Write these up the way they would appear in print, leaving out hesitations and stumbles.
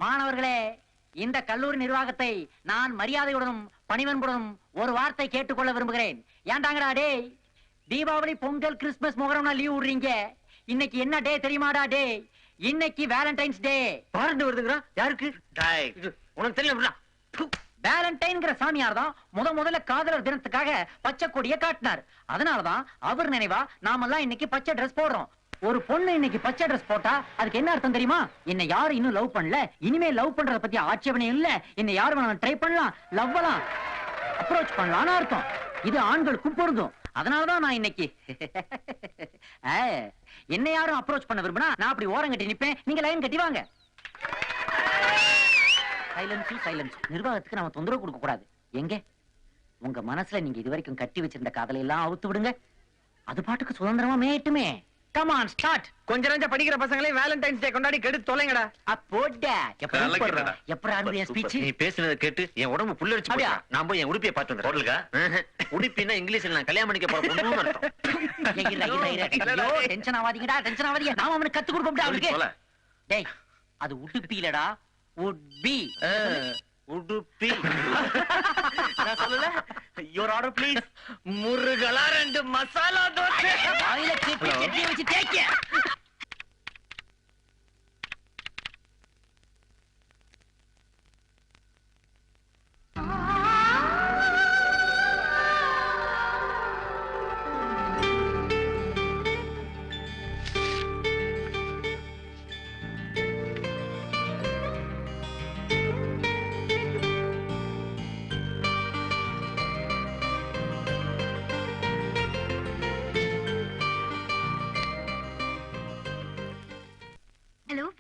மாணவர்களே, இந்த கல்லூரி நிர்வாகத்தை நான் மரியாதையுடனும் பணிவன்புடனும் ஒரு வார்த்தை கேட்டுக்கொள்ள விரும்புகிறேன். ஏண்டாங்கடா டே, தீபாவளி, பொங்கல், கிறிஸ்துமஸ், முகரம்னா லீவ் விடுறீங்க. இன்னைக்கு என்ன டே தெரியுமாடா டே? இன்னைக்கு வேலண்டைன்ஸ் டே. பாரண்டு வருதுங்கடா. யாருக்கு? உனக்கு தெரியல. வேலண்டைன்ங்கிற சாமியார் தான் முதல்ல காதலர் தினத்துக்காக பச்சை கொடியை காட்டினார். அதனாலதான் அவர் நினைவா நாமெல்லாம் இன்னைக்கு பச்சை ட்ரெஸ் போடுறோம். ஒரு பொண்ணு இன்னைக்கு பச்சை ட்ரெஸ் போட்டா அதுக்கு என்ன அர்த்தம் தெரியுமா? என்ன யாரும் இன்னும் லவ் பண்ணல, இனிமே லவ் பண்றத பத்தி ஆட்சேபனை இல்ல, என்ன யாரும் வேணாலும் ட்ரை பண்ணலாம், லவ்வலாம், அப்ரோச் பண்ணலாம்னு அர்த்தம். இது ஆண்களுக்கும் பொருந்தும். அதனாலதான் நான் இன்னைக்கு என்ன யாரும் அப்ரோச் பண்ண விரும்பினா நான் அப்படி ஓரம் கட்டி நிப்பேன், நீங்க லைன் கட்டி வாங்க. சைலன்ஸ். நிர்வாகத்துக்கு நாம தொந்தரவு கொடுக்க கூடாது. எங்க உங்க மனசுல நீங்க இதுவரைக்கும் கட்டி வச்சிருந்த காதலை எல்லாம் அவுத்து விடுங்க. அது பாட்டுக்கு சுதந்திரமா மேட்டுமே. Come on start. கொஞ்ச நஞ்ச படிக்கிற பசங்களே வேலண்டைன்ஸ் டே கொண்டாடி கெடுத்து தொலைங்கடா. அப்போடா எப்பறா இருந்த ஸ்பீச் நீ பேசுனத கேட்டு என் உடம்பு புல்லரிச்சு போயா. நான் போய் என் உடுப்பியை பார்த்து வந்தேன். ஹோட்டலுக்கா? உடுப்பினா இங்கிலீஷ்ல நான் கல்யாணம் பண்ணிக்க போற பொண்ணுன்னு அர்த்தம். டென்ஷன் ஆவாதீங்கடா, டென்ஷன் ஆவாதீங்க. நாம அவனுக்கு கத்து கொடுக்க முடியாது அவனுக்கு. டேய், அது உடுப்பிலடா, உட்பி. உடுப்பி. நான் சொல்லல. Your order please. முருகலா 2 மசாலா தோசை. வாயில சட்னி வச்சு தேய்க்க.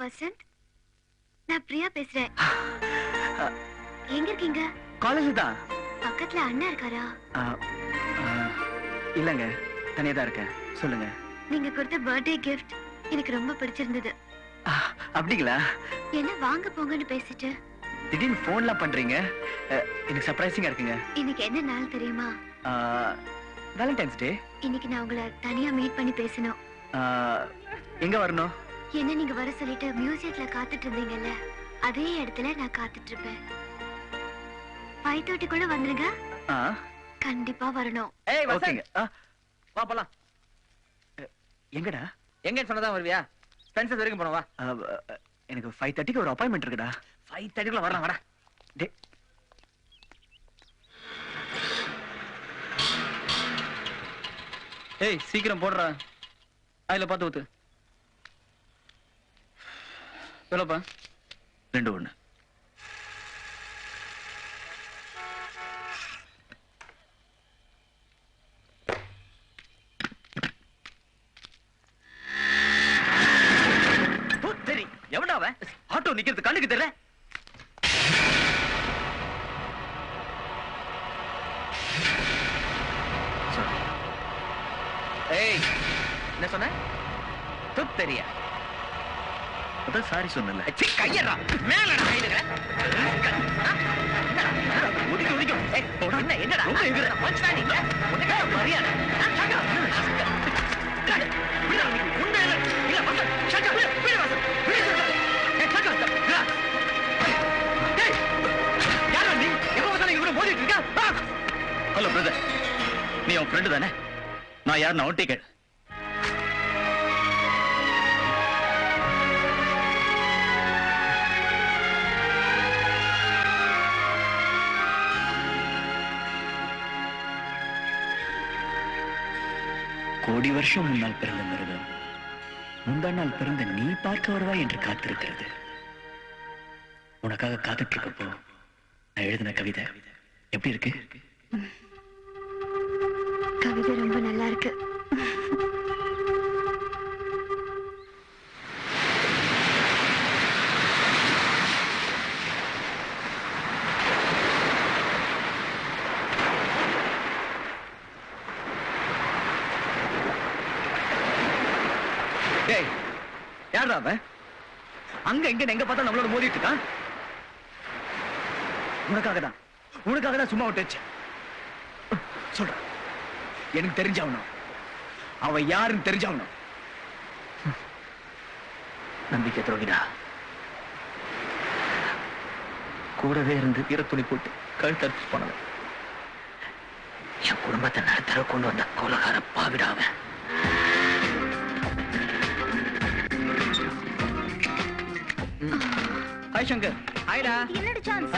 வசந்த், நான் பிரியா பேசுறேன். எங்க இருக்கீங்க? காலேஜ் தான். பக்கத்துல அண்ணா இருக்காரா? இல்லங்க, தனியா தான் இருக்கேன். சொல்லுங்க. நீங்க கொடுத்த பர்த்டே கிஃப்ட் எனக்கு ரொம்ப பிடிச்சிருந்தது. அப்படிங்களா? என்ன வாங்க போங்கன்னு பேசிட்டு திடீர்னு போன்லாம் பண்றீங்க. எனக்கு சர்ப்ரைசிங்கா இருக்குங்க. இன்னைக்கு என்ன நாள் தெரியுமா? வேலண்டைன்ஸ் டே. இன்னைக்கு நான் உங்களை தனியா மீட் பண்ணி பேசணும். எங்க வரணும்? என்ன நீங்க வர சொல்லிட்டு மியூசியத்துல காத்துட்டு இருந்தீங்கல்ல, அதே இடத்துல நான் காத்துட்டு இருப்பேன். 5:30 வந்துருங்க. கண்டிப்பா வரணும். ஏய் வசந்த், வா போலாம். எங்கடா? எங்க சொன்னதா வருவியா? ஃப்ரெண்ட்ஸ் வரைக்கும் போனவா? எனக்கு 5:30 ஒரு அப்பாயின்மெண்ட் இருக்குடா. 5:30 வரலாம். வாடா. டேய், ஏய் சீக்கிரம் போடுறா. அதுல பார்த்து ஊத்து. எவ்வளோப்பா? 2:1. சரி, எவன்டா அவன்? ஆட்டோ நிக்கிறது கண்ணுக்கு தெரியல. ஏய், என்ன சொன்ன? தெரியா? சாரி சொன்னல. கையடா மேலடா கையில. ஒதுக்கி ஒதுக்கி. என்ன என்னடா மச்சான் நீங்க? உனக்கு மரியாதை. விடு உன்னை இல்ல பசங்க. சக்க விடு பசங்க. விடு சக்க. டேய், யாரா நீ? எப்போ வந்தாலும் இங்க மோதிட்டு இருக்க? ஹலோ பிரதர், நீ உன் ஃப்ரெண்ட் தானே? நான் யார்? நான் டிக்கெட். கோடி வருஷம் முன்னால் பிறந்த மிருகம் முந்தா நாள் பிறந்த நீ பார்க்க வருவாய் என்று காத்திருக்கிறது. உனக்காக காத்துட்டு இருக்கப்போ நான் எழுதின கவிதை எப்படி இருக்கு? கவிதை ரொம்ப நல்லா இருக்கு. யாரா அவன்? அங்க எங்க எங்க பார்த்தா நம்மளோட மோதிட்டு இருக்கான். உனக்காக தான் சும்மா விட்டுச்சு. சொல்ற, எனக்கு தெரிஞ்சாவணும். அவன் யாருன்னு தெரிஞ்சாவணும். நம்பிக்கை துரோகிடா. கூடவே இருந்து வீர துணி போட்டு கழுத்தறுத்து போனவன். என் குடும்பத்தை நடத்தற கொண்டு வந்த கொலகார பாவிடாவன். ஹாய் சங்கர். ஹாய்டா. என்னோட சான்ஸ்.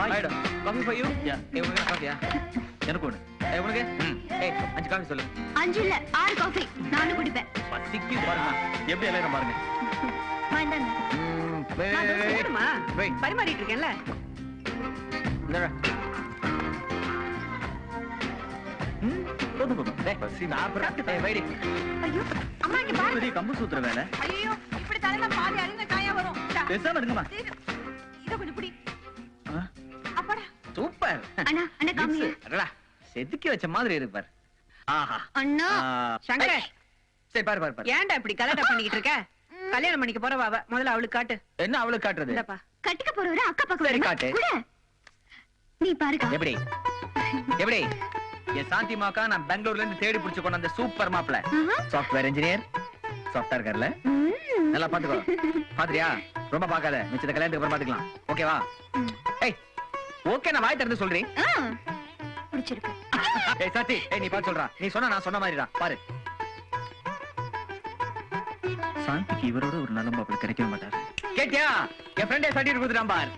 ஹாய்டா. Coffee for you. யா. உங்களுக்கு காஃபியா? எனக்கு ஒண்ணு. உங்களுக்கு? ஏய் 5 காஃபி சொல்லு. 5 இல்ல 6 காஃபி. நானும் குடிப்பேன். பசிக்கு பாருங்க. எப்படி எல்லாம் பாருங்க. வேண்டாங்க. பரிமாறிட்டு இருக்கேன்ல. ஐயோ அம்மா இங்க பாரு. கம்பு சூத்திர வேலை. ஐயோ இப்படி தலையில பாதி அழுங்க காயா வரும். பேசாம இருங்கம்மா. இத கொஞ்சம் புடி. அப்பாடா. சூப்பர். அண்ணா அண்ணா காமிங்க. அடடா செதுக்கி வச்ச மாதிரி இருக்கு பாரு. ஆஹா. அண்ணா. சங்கர். சரி பாரு பாரு பாரு. ஏன்டா இப்படி கலாட்டா பண்ணிக்கிட்டு இருக்க? கல்யாணம் பண்ணிக்க போறவ அவ. முதல்ல அவளுக்கு காட்டு. என்ன அவளுக்கு காட்டுறது? இந்தப்பா. கட்டிக்க போறவர அக்கா பக்கம் சரி, வருமா? காட்டு. குடு. நீ பாருங்க. எப்படி எப்படி என் சாந்தி மாக்கா நான் பெங்களூர்ல இருந்து தேடி பிடிச்சு கொண்ட அந்த சூப்பர் மாப்பிள சாஃப்ட்வேர் இன்ஜினியர் சாஃப்ட்வேர் இருக்கார்ல நல்லா பாத்துக்கோ பாத்திரியா ரொம்ப பாக்காத மிச்சத கல்யாணத்துக்கு அப்புறம் பாத்துக்கலாம் ஓகேவா ஏய் ஓகே நான் வாய் திறந்து சொல்றேன் பிடிச்சிருக்கு ஏய் சாத்தி ஏய் நீ பாத்து சொல்றா நீ சொன்னா நான் சொன்ன மாதிரிடா பாரு சாந்திக்கு இவரோட ஒரு நல்ல மாப்பிள கிடைக்கவே மாட்டாரு கேட்டியா என் ஃப்ரெண்டே சர்டிஃபிகேட் கொடுத்துட்டான் பார்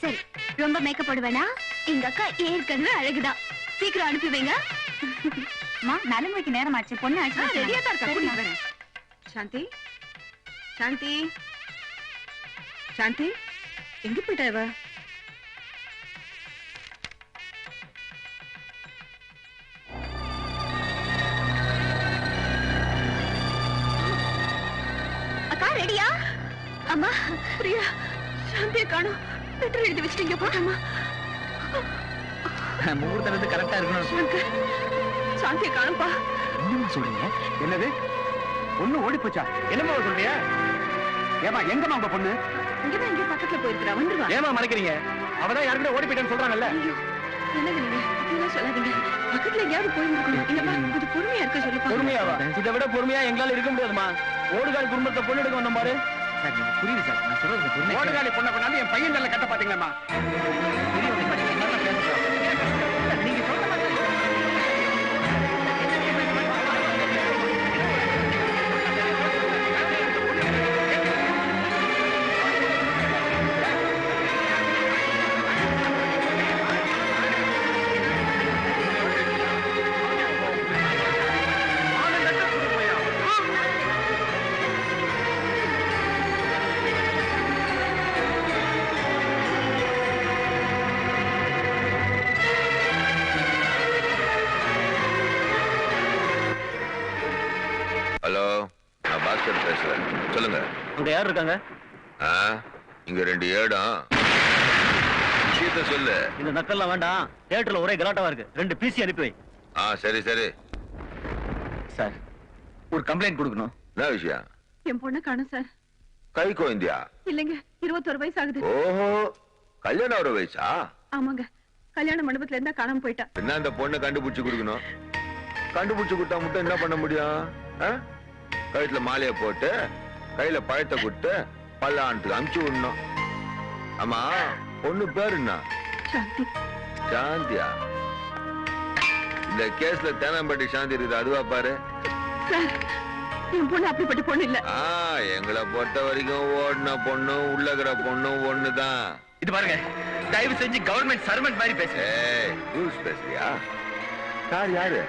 சரி ரொம்ப மேக்கப் போடுவேனா எங்க அக்கா ஏற்கனவே அழகுதான் சீக்கிரம் அனுப்பி வைங்க நலமுறைக்கு நேரம் ஆச்சு பொண்ணு ஆச்சு ரெடியா தான் இருக்கா சாந்தி சாந்தி சாந்தி எங்க போயிட்டா இவ அக்கா ரெடியா அம்மா பிரியா சாந்தியை காணோம் லெட்டர் எழுதி வச்சிட்டீங்க போட்டம்மா முகூர்த்தம் வந்து கரெக்டா இருக்கணும் சாந்தியை காணும்பா என்னமா சொல்றீங்க என்னது பொண்ணு ஓடி போச்சா என்னமா சொல்றீங்க ஏமா எங்கம்மா உங்க பொண்ணு இங்கதான் இங்க பக்கத்துல போயிருக்கா வந்துருவா ஏமா மறைக்கிறீங்க அவதான் யாருக்கிட்ட ஓடி போயிட்டேன்னு சொல்றாங்கல்ல என்னங்க நீங்க அப்படிலாம் சொல்லாதீங்க பக்கத்துல எங்கயாவது போயிருக்கணும் இல்லப்பா கொஞ்சம் பொறுமையா இருக்க சொல்லுப்பா பொறுமையாவா இதை விட பொறுமையா எங்களால இருக்க முடியாதுமா ஓடுகாலி குடும்பத்தை பொண்ணு எடுக்க வந்த பாரு சார் நீங்க புரியுது சார் நான் சொல்றது பொறுமை ஓடுகாலி பொண்ணை கொண்டாந்து என் பையன் நல்ல கட்ட பாத்தீங்களாமா நீங்க சொல்ற மாதிரி ஹலோ நான் பாஸ்கர் பேசுறேன் சொல்லுங்க இங்க யார் இருக்காங்க இங்க 2 ஏடம் விஷயத்த சொல்லு இந்த நக்கல்லாம் வேண்டாம் தியேட்டர்ல ஒரே கலாட்டாவா இருக்கு 2 பிசி அனுப்பி வை சரி சரி சார் ஒரு கம்ப்ளைண்ட் கொடுக்கணும் என்ன விஷயம் என் பொண்ணை காணும் சார் கை கோயந்தியா இல்லைங்க 21 வயசு ஆகுது ஓஹோ கல்யாணம் ஆகிற வயசா ஆமாங்க கல்யாண மண்டபத்துல இருந்தா காணாம போயிட்டா என்ன அந்த பொண்ணை கண்டுபிடிச்சு கொடுக்கணும் கண்டுபிடிச்சு கொடுத்தா மட்டும் என்ன பண்ண முடியும் கழுத்துல மாலைய போட்டு கையில பழத்தை கொடுத்து பல்லாண்டுக்கு அமுச்சு விடணும் ஆமா பொண்ணு பேரு என்ன சாந்தி சாந்தியா இந்த கேஸ்ல தேனாம்பட்டி சாந்தி இருக்குது அதுவா பாரு சார் என் பொண்ணு அப்படிப்பட்ட பொண்ணு இல்ல எங்களை பொறுத்த வரைக்கும் ஓடின பொண்ணும் உள்ளகிற பொண்ணும் ஒண்ணுதான் இது பாருங்க தயவு செஞ்சு கவர்மெண்ட் சர்வெண்ட் மாதிரி ரூல்ஸ் பேசுறியா யாரு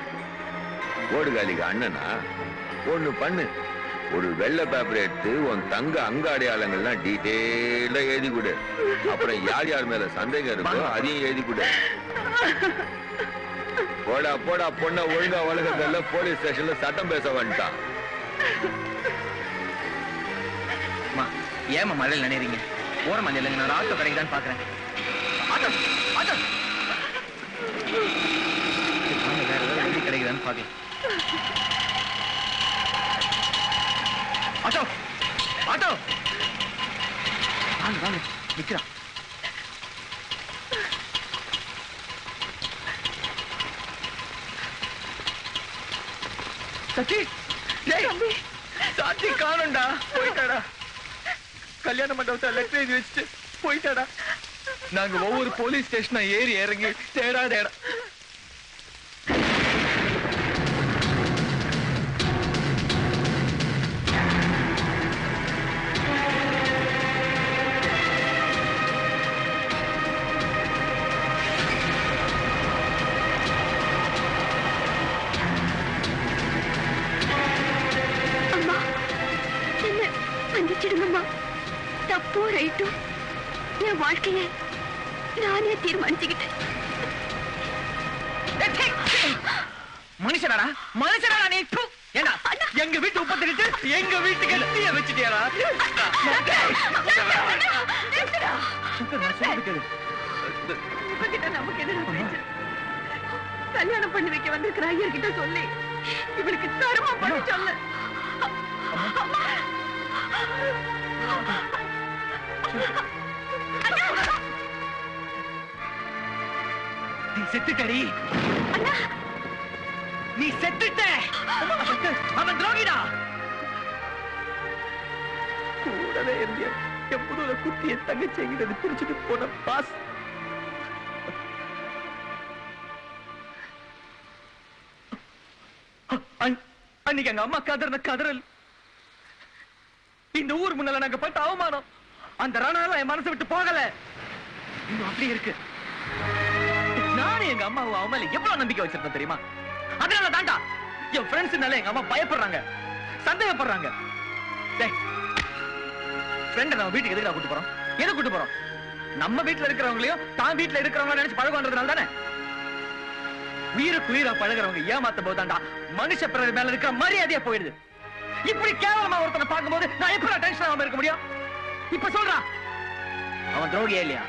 ஓடுகாலிக்கு அண்ணனா ஒண்ணு பண்ணு ஒரு வெள்ளை பேப்பர் எடுத்து உன் தங்க அங்க அடையாளங்கள்லாம் டீட்டெயிலா எழுதி கொடு அப்புறம் யார் யார் மேல சந்தேகம் இருக்கோ அதையும் எழுதி கொடு போடா போடா பொண்ண ஒழுங்கா வளர்க்கறதுல போலீஸ் ஸ்டேஷன்ல சட்டம் பேச வந்துட்டான் ஏமா மழையில் நினைறீங்க ஓரமா இல்லைங்க நான் ஆட்டோ கிடைக்குதான்னு பாக்குறேன் ஆட்டோ ஆட்டோ வேற ஏதாவது கிடைக்குதான்னு பாக்கலாம் ஆட்டோ ஆட்டோ வாங்க வாங்க நிக்கிறான் சச்சி டேய் சாந்தி காணோம்டா போயிட்டாடா கல்யாண மண்டபத்தை லெட்டர் எழுதி வச்சுட்டு போயிட்டாடா நாங்க ஒவ்வொரு போலீஸ் ஸ்டேஷனா ஏறி இறங்கி தேடாத இடம் மன்னிச்சிடுங்கம்மா தப்போ ரைட்டோ என் வாழ்க்கைய நானே தீர்மானிச்சுக்கிட்டேன் மனுஷனாடா மனுஷனாடா நீ ஏண்டா எங்க வீட்டு உப்ப திட்டு எங்க வீட்டுக்கு தீய வச்சிட்டியாடா உங்ககிட்ட நமக்கு என்ன பேச்சு கல்யாணம் பண்ணி வைக்க வந்திருக்கிற ஐயர்கிட்ட சொல்லி இவளுக்கு தரமா பண்ண சொல்லு நீ செத்துட்டடி நீ செத்துட்ட அவன் துரோகிடா கூடவே இருந்திய எப்போதும் குட்டிய தங்கச்சி எங்கிட்ட பிரிச்சுட்டு போன பாஸ் அன்னைக்கு எங்க அம்மா கதறின கதறல் இந்த ஊர் முன்னால நாங்க பட்ட அவமானம் அந்த ரணம் என் மனசை விட்டு போகல இன்னும் அப்படி இருக்கு நானும் எங்க அம்மா அவன் மேல எவ்வளவு நம்பிக்கை வச்சிருந்தேன் தெரியுமா அதனால தாண்டா என் ஃப்ரெண்ட்ஸ்னால எங்க அம்மா பயப்படுறாங்க சந்தேகப்படுறாங்க ஃப்ரெண்ட நம்ம வீட்டுக்கு எதுக்கு கூட்டு போறோம் எதை கூட்டு போறோம் நம்ம வீட்டுல இருக்கிறவங்களையும் தான் வீட்டுல இருக்கிறவங்க நினைச்சு பழகுன்றதுனால தானே உயிருக்கு உயிரா பழகிறவங்க ஏமாத்த போதாண்டா மனுஷ பிறகு மேல இருக்கிற மரியாதையா போயிடுது இப்படி கேவலமா ஒருத்தனை பார்க்கும்போது நான் எப்படி டென்ஷன் ஆகாம இருக்க முடியும் இப்ப சொல்றா அவன் துரோகியா இல்லையா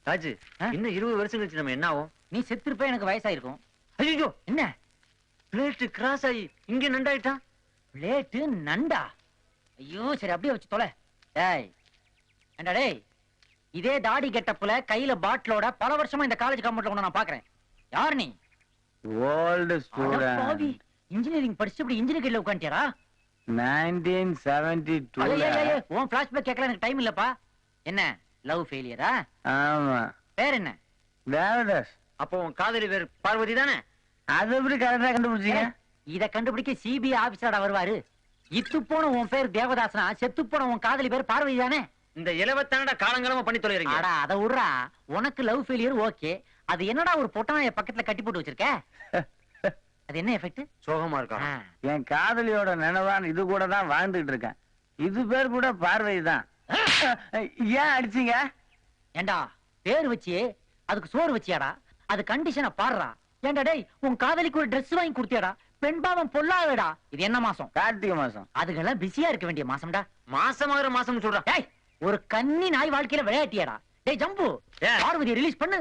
ராஜு இன்னும் 20 வருஷம் கழிச்சு நம்ம என்ன ஆகும் நீ செத்துருப்ப எனக்கு வயசாயிருக்கும். ஐயோ என்ன பிளேட் கிராஸ் ஆகி இங்க நண்டாயிட்டான் பிளேட்டு நண்டா? ஐயோ சரி அப்படியே வச்சு தொலை. டேய் ஏண்டா டேய், இதே தாடி கெட்டப்புல கையில பாட்டிலோட பல வருஷமா இந்த காலேஜ் காம்பவுண்ட்ல கொண்டு நான் பாக்குறேன். யார் நீ? Old student. இன்ஜினியரிங் படிச்சு இப்படி இன்ஜினியர் கிட்ட உட்கார்ந்தியாரா? 1972. உன் ஃபிளாஷ்பேக் கேட்கல, எனக்கு டைம் இல்லப்பா. என்ன லவ் ஃபெயிலியரா? ஆமா. பேர் என்ன? தேவதாஸ். அப்போ உன் காதலி பேர் பார்வதி தானே? அது எப்படி கரெக்டா கண்டுபிடிச்சீங்க? இத கண்டுபிடிக்க சிபிஐ ஆபீசரா வருவாரு. இத்து போன உன் பேர் தேவதாசனா, செத்து போன உன் காதலி பேர் பார்வதி தானே? இந்த இலவத்தானடா காலங்காலமா பண்ணி தொலைறீங்க. அட அத விடுறா, உனக்கு லவ் ஃபெயிலியர் ஓகே. அது என்னடா ஒரு பொட்டனாய பக்கத்துல கட்டி போட்டு வச்சிருக்க? அது என்ன எஃபெக்ட்? சோகமா இருக்கா? என் காதலியோட நினைவான் இது கூட தான் வாழ்ந்துட்டு இருக்கேன். இது பேர் கூட பார்வதி தான். ஏன் அடிச்சீங்க? ஏண்டா பேர் வச்சு அதுக்கு சோறு வச்சியாடா? அது கண்டிஷனை பாடுறா. ஏண்டா டேய், உன் காதலிக்கு ஒரு Dress வாங்கி கொடுத்தியாடா? பெண் பாவம் பொல்லாதடா. இது என்ன மாசம்? கார்த்திகை மாசம். அதுக்கெல்லாம் பிஸியா இருக்க வேண்டிய மாசம்டா. மாசமாகிற மாசம் சொல்றா. டேய் ஒரு கன்னி நாய் வாழ்க்கையில விளையாட்டியாடா? டேய் ஜம்பு, பார்வதியை ரிலீஸ் பண்ணு.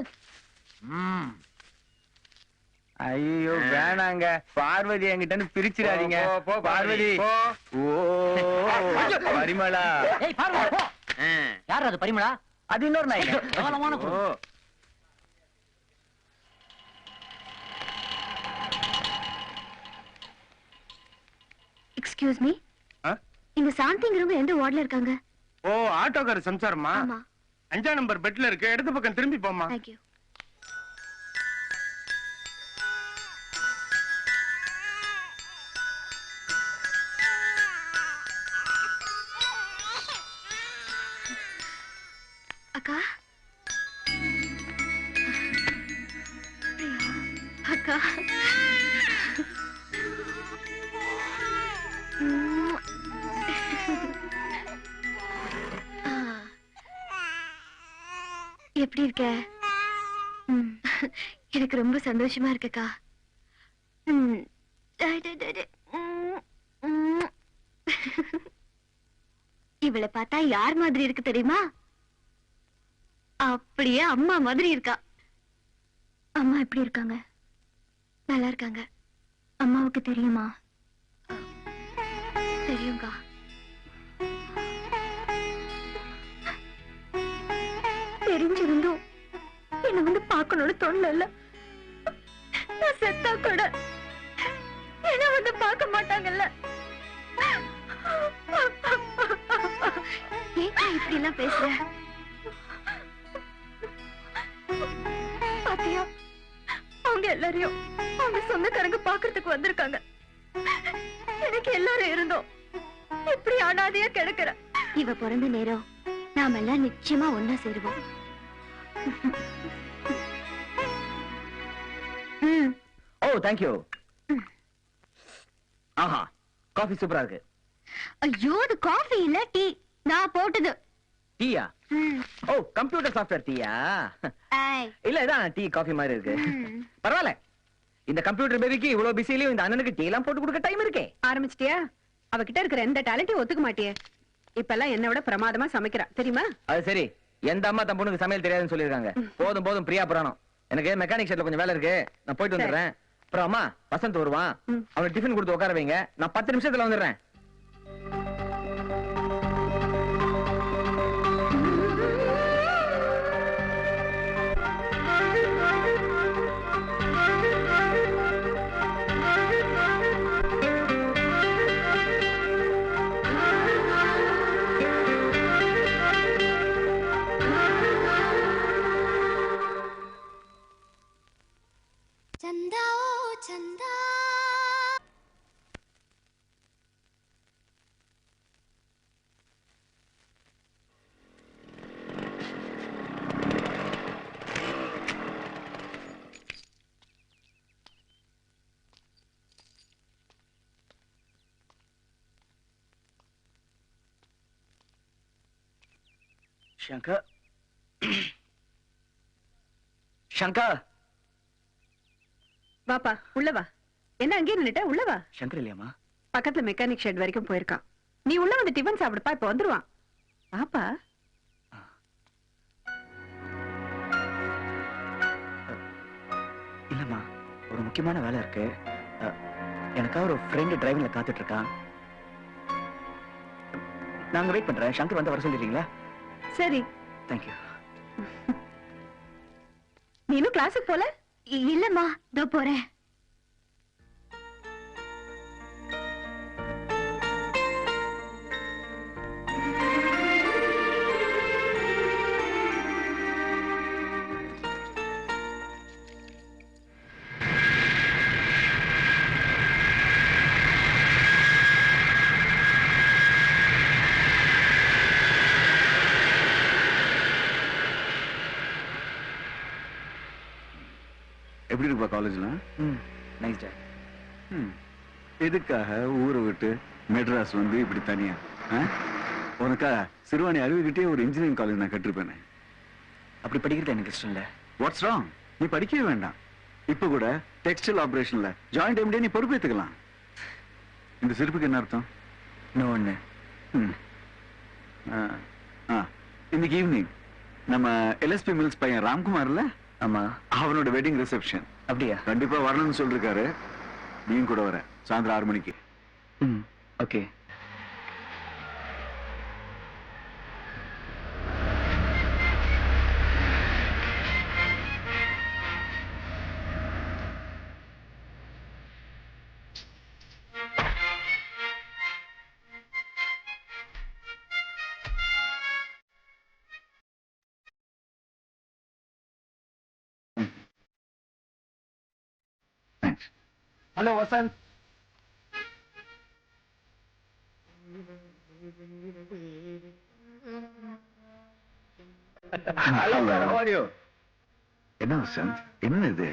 ஐயோ வேணாங்க, பார்வதி என்கிட்ட பிரிச்சிடாதீங்க. பார்வதி. ஓ பரிமளா. ஏய் பார்வதி போ. யார் அது பரிமளா? அது இன்னொரு நாய். கவனமான குரு. எக்ஸ்கியூஸ் மீ, இங்க சாந்திங்கிறவங்க எந்த வார்டுல இருக்காங்க? ஓ ஆட்டோக்கார சம்சாரமா? ஆமா. 5ஆம் நம்பர் பெட்ல இருக்கு, இடது பக்கம் திரும்பி போமா. தேங்க்யூ. அக்கா பிரியா, அக்கா உம். எப்படி இருக்க? எனக்கு ரொம்ப சந்தோஷமா இருக்குக்கா. இவளை பார்த்தா யார் மாதிரி இருக்கு தெரியுமா? அப்படியே அம்மா மாதிரி இருக்கா. அம்மா எப்படி இருக்காங்க? நல்லா இருக்காங்க. அம்மாவுக்கு தெரியுமா? தெரியுங்க. தெரிஞ்சிருந்தும் என்ன வந்து பார்க்கணும்னு தோணல. நான் செத்தா கூட என்ன வந்து பார்க்க மாட்டாங்கல்ல. ஏன் இப்படி எல்லாம் பேசுற? பாத்தியா, அவங்க எல்லாரையும் அவங்க சொந்தக்காரங்க பாக்குறதுக்கு வந்திருக்காங்க. எனக்கு எல்லாரும் இருந்தோம் இப்படி அனாதையா கிடக்குற. இவ பிறந்த நேரம் நாம எல்லாம் நிச்சயமா ஒன்னா சேருவோம். ஓ தேங்க் யூ. ஆஹா, காஃபி சூப்பரா இருக்கு. ஐயோ, அது காஃபி இல்ல, டீ. நான் போட்டது. டீயா? ஓ, கம்ப்யூட்டர் சாஃப்ட்வேர் டீயா? இல்ல, இதான் டீ காஃபி மாதிரி இருக்கு. பரவாயில்ல, இந்த கம்ப்யூட்டர் பேபிக்கு இவ்வளவு பிஸிலயும் இந்த அண்ணனுக்கு டீ எல்லாம் போட்டு கொடுக்க டைம் இருக்கே. ஆரம்பிச்சிட்டியா? அவகிட்ட இருக்கிற எந்த டேலண்டையும் ஒத்துக்க மாட்டியே. இப்பெல்லாம் என்ன விட பிரமாதமா சமைக்கிறா தெரியுமா? அது சரி, எந்த அம்மா தன் பொண்ணுக்கு சமையல் தெரியாதுன்னு சொல்லிருக்காங்க. போதும் போதும் பிரியா புராணம். எனக்கு மெக்கானிக் ஷெட்ல கொஞ்சம் வேலை இருக்கு, நான் போயிட்டு வந்துடுறேன். அப்புறம் அம்மா, வசந்த் வருவான், அவனுக்கு டிஃபன் கொடுத்து உட்கார வைங்க. நான் 10 நிமிஷத்துல வந்துடுறேன். चंदा ओ चंदा शंकर शंकर வாப்பா, உள்ள வா. என்ன அங்கே நின்னுட்ட? உள்ள வா. शंकर இல்லையாமா? பக்கத்துல மெக்கானிக் ஷெட் வரைக்கும் போயிருக்கான். நீ உள்ள வந்து டிஃபன் சாப்பிடுப்பா, இப்ப வந்துருவான். பாப்பா, இல்லம்மா, ஒரு முக்கியமான வேலை இருக்கு. எனக்கா ஒரு ஃப்ரெண்ட் டிரைவிங்ல காத்துட்டு இருக்கான். நாங்க வெயிட் பண்றேன். சங்கர் வந்து வர சொல்லிடுறீங்களா? சரி. தேங்க்யூ. நீ இன்னும் கிளாஸுக்கு போல? இல்லம்மா, இதோ போறேன். எப்படி இருப்பா காலேஜ்ல? Nice day. எதுக்காக ஊரை விட்டு மெட்ராஸ் வந்து இப்படி தனியா? உனக்கா சிறுவாணி அருவிக்கிட்டே ஒரு இன்ஜினியரிங் காலேஜ் நான் கட்டிருப்பேனே. அப்படி படிக்கிறது எனக்கு இஷ்டம் இல்ல. What's wrong? நீ படிக்கவே வேண்டாம். இப்ப கூட டெக்ஸ்டைல் ஆபரேஷன்ல ஜாயிண்ட் எம்டி நீ பொறுப்பேத்துக்கலாம். இந்த சிரிப்புக்கு என்ன அர்த்தம்? இன்னொன்னு, இன்னைக்கு ஈவினிங் நம்ம எல்எஸ்பி மில்ஸ் பையன் ராம்குமார்ல, ஆமா, அவனோட வெட்டிங் ரிசப்ஷன். அப்படியா? கண்டிப்பா வரணும்னு சொல்லிருக்காரு. நீயும் கூட வர, சாயந்தரம் 6 மணிக்கு. ஓகே. ஹலோ வசந்த். என்ன வசந்த், என்ன இது?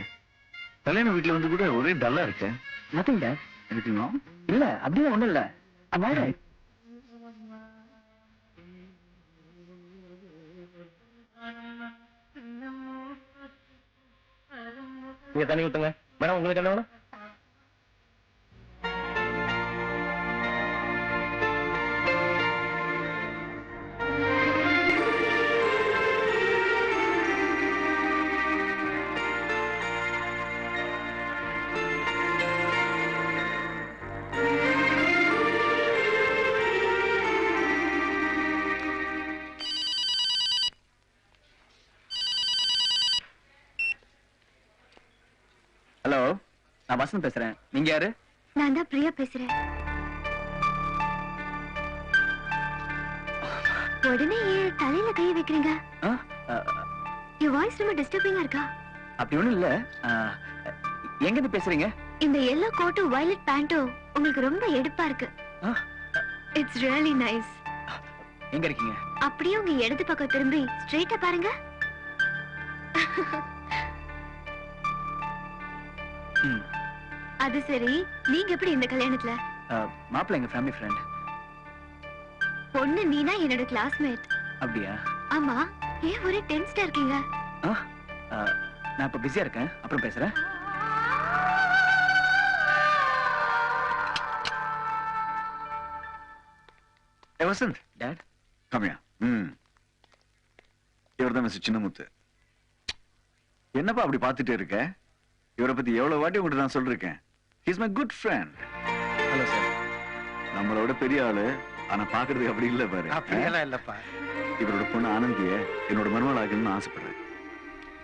கல்யாண வீட்டுல வந்து கூட ஒரே டல்லா இருக்கேன். Nothing dot. இருக்கீங்களா? இல்ல அப்படியே ஒண்ணும் இல்ல. நீங்க தண்ணி ஊத்துங்க. மேடம் உங்களுக்கு என்ன வேணும்? ஹலோ, நான் வசந்த் பேசுறேன். நீங்க யாரு? நான் தான் பிரியா பேசுறேன். உடனே ஏன் தலையில கைய வைக்கிறீங்க? Your voice ரொம்ப டிஸ்டர்பிங்கா இருக்கா? அப்படி ஒண்ணும் இல்ல. எங்க இருந்து பேசுறீங்க? இந்த yellow கோட்டும் violet பேண்டும் உங்களுக்கு ரொம்ப எடுப்பா இருக்கு. It's really nice. எங்க இருக்கீங்க? அப்படியே உங்க இடது பக்கம் திரும்பி ஸ்ட்ரைட்டா பாருங்க. அது சரி, நீங்க எப்படி இந்த கல்யாணத்துல? மாப்பிள்ள எங்க ஃபேமிலி ஃப்ரெண்ட். பொண்ணு நீனா என்னோட கிளாஸ்மேட். அப்படியா? ஆமா, ஏன் ஒரே டென்ஸ்டா இருக்கீங்க? நான் இப்ப பிஸியா இருக்கேன், அப்புறம் பேசுறேன். வசந்த், டாட் கம்மியா. இவர்தான் மிஸ்டர் சின்னமுத்து. என்னப்பா அப்படி பார்த்துட்டே இருக்க? இவரை பத்தி எவ்வளவு வாட்டி உங்ககிட்ட நான் சொல்லிருக்கேன். He is my good friend. Hello sir. நம்மளோட பெரிய ஆளு, ஆனா பாக்குறதுக்கு அப்படி இல்ல பாரு. அப்படியெல்லாம் இல்லப்பா. இவரோட பொண்ணு ஆனந்திய என்னோட மருமகள் ஆகணும்னு ஆசைப்படுறேன்.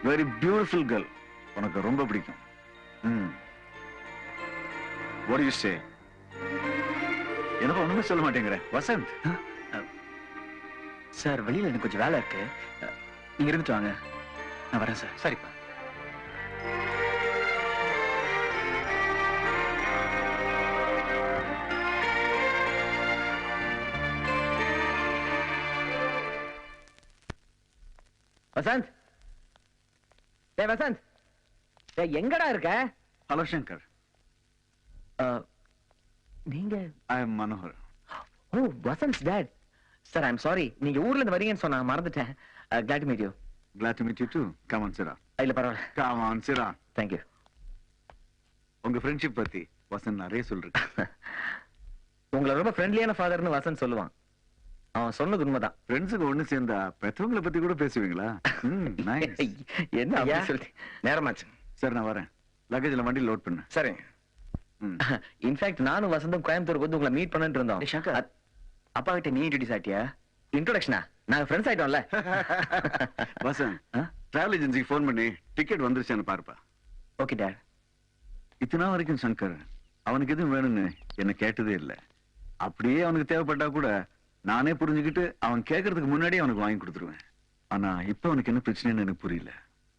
Very beautiful girl. உனக்கு ரொம்ப பிடிக்கும். What do you say? என்னப்பா ஒண்ணுமே சொல்ல மாட்டேங்கிற வசந்த்? சார், வெளியில எனக்கு கொஞ்சம் வேலை இருக்கு. நீங்க இருந்துட்டு வாங்க, நான் வரேன் சார். சரிப்பா. வசந்த், டேய் வசந்த், டேய் எங்கடா இருக்க? ஹலோ சங்கர். நீங்க? I am Manohar. ஓ, Vasanth dad. Sir, I am sorry, நீங்க ஊர்ல இருந்து வரீங்கன்னு சொன்னா மறந்துட்டேன். Glad to meet you. Glad to meet you too. Come on, sit down. இல்ல பரவாயில்ல. Come on, sit down. Thank you. உங்க ஃப்ரெண்ட்ஷிப் பத்தி வசந்த் நிறைய சொல்றேன். உங்களை ரொம்ப ஃப்ரெண்ட்லியான ஃபாதர்னு வசந்த் சொல்லுவான். அவன் சொன்னது உண்மைதான். ஃப்ரெண்ட்ஸுக்கு ஒண்ணு சேர்ந்தா பெத்தவங்களை பத்தி கூட பேசுவீங்களா? என்ன அப்படி சொல்லி? நேரமாச்சு. சரி, நான் வரேன். லக்கேஜ்ல வண்டி லோட் பண்ணு. சரிங்க. இன்ஃபேக்ட் நானும் வசந்தும் கோயம்புத்தூருக்கு வந்து உங்களை மீட் பண்ணிட்டு இருந்தோம். சங்கர், அப்பா கிட்ட நீ இன்ட்ரோடியூஸ் ஆயிட்டியா? இன்ட்ரோடக்ஷனா? நாங்க ஃப்ரெண்ட்ஸ் ஆயிட்டோம்ல. வசந்த், டிராவல் ஏஜென்சிக்கு ஃபோன் பண்ணி டிக்கெட் வந்துருச்சான்னு பாருப்பா. Okay dot. இத்தனை வரைக்கும் சங்கர் அவனுக்கு எதுவும் வேணும்னு என்ன கேட்டதே இல்லை. அப்படியே அவனுக்கு தேவைப்பட்டா கூட நானே புரிஞ்சுக்கிட்டு அவன் கேட்கறதுக்கு முன்னாடியே அவனுக்கு வாங்கி கொடுத்துருவேன். ஆனா இப்ப அவனுக்கு என்ன பிரச்சனைன்னு எனக்கு புரியல.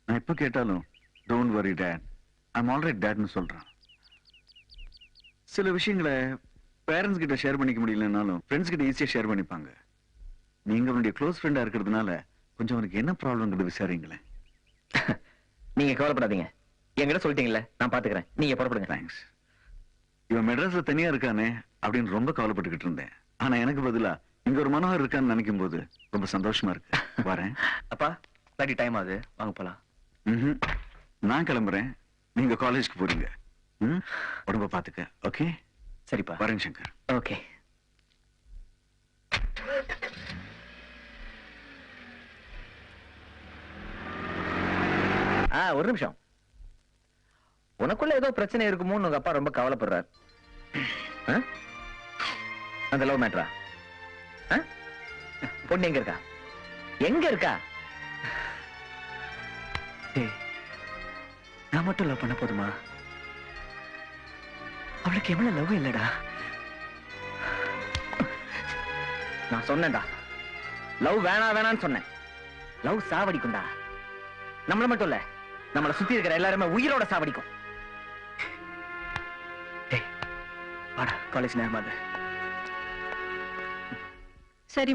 நான் இப்ப கேட்டாலும் don't worry date, I'm alright டேட்னு சொல்றான். சில விஷயங்களை பேரண்ட்ஸ் கிட்ட ஷேர் பண்ணிக்க முடியலனாலும் ஃப்ரெண்ட்ஸ் கிட்ட ஈஸியா ஷேர் பண்ணிப்பாங்க. நீங்க அவனுடைய க்ளோஸ் ஃப்ரெண்டா இருக்கிறதுனால கொஞ்சம் அவனுக்கு என்ன ப்ராப்ளம்ங்கிறது விசாரிங்களேன். நீங்க கவலைப்படாதீங்க, என்கிட்ட சொல்லிட்டீங்கல்ல, நான் பாத்துக்கிறேன். நீங்க புறப்படுங்க. தேங்க்ஸ். இவன் மெட்ராஸ்ல தனியா இருக்கானே அப்படின்னு ரொம்ப கவலைப்பட்டுக்கிட்டு இருந்தேன். ஆனா எனக்கு பதிலா இங்க ஒரு மனோகர் இருக்கான்னு நினைக்கும் போது ரொம்ப சந்தோஷமா இருக்கு. வரேன். அப்பா, ஃப்ளைட் டைம் ஆகுது, வாங்க போலாம். நான் கிளம்புறேன், நீங்க காலேஜ்க்கு போறீங்க. உடம்ப பாத்துக்க. ஓகே? சரிப்பா. வரேன் சங்கர். ஓகே. ஒரு நிமிஷம். உனக்குள்ள ஏதோ பிரச்சனை இருக்குமோன்னு உங்க அப்பா ரொம்ப கவலைப்படுறார். அந்த லவ் மேட்டரா? பொண்ணு எங்க இருக்கா? எங்க இருக்கா? நான் மட்டும் லவ் பண்ண போதுமா? அவளுக்கு எவ்வளவு லவ் இல்லடா. நான் சொன்னேன்டா, லவ் வேணான்னு சொன்னேன். லவ் சாவடிக்கும்டா. நம்மள மட்டும் இல்ல, நம்மள சுத்தி இருக்கிற எல்லாருமே உயிரோட சாவடிக்கும். காலேஜ் நேரமாது. சரி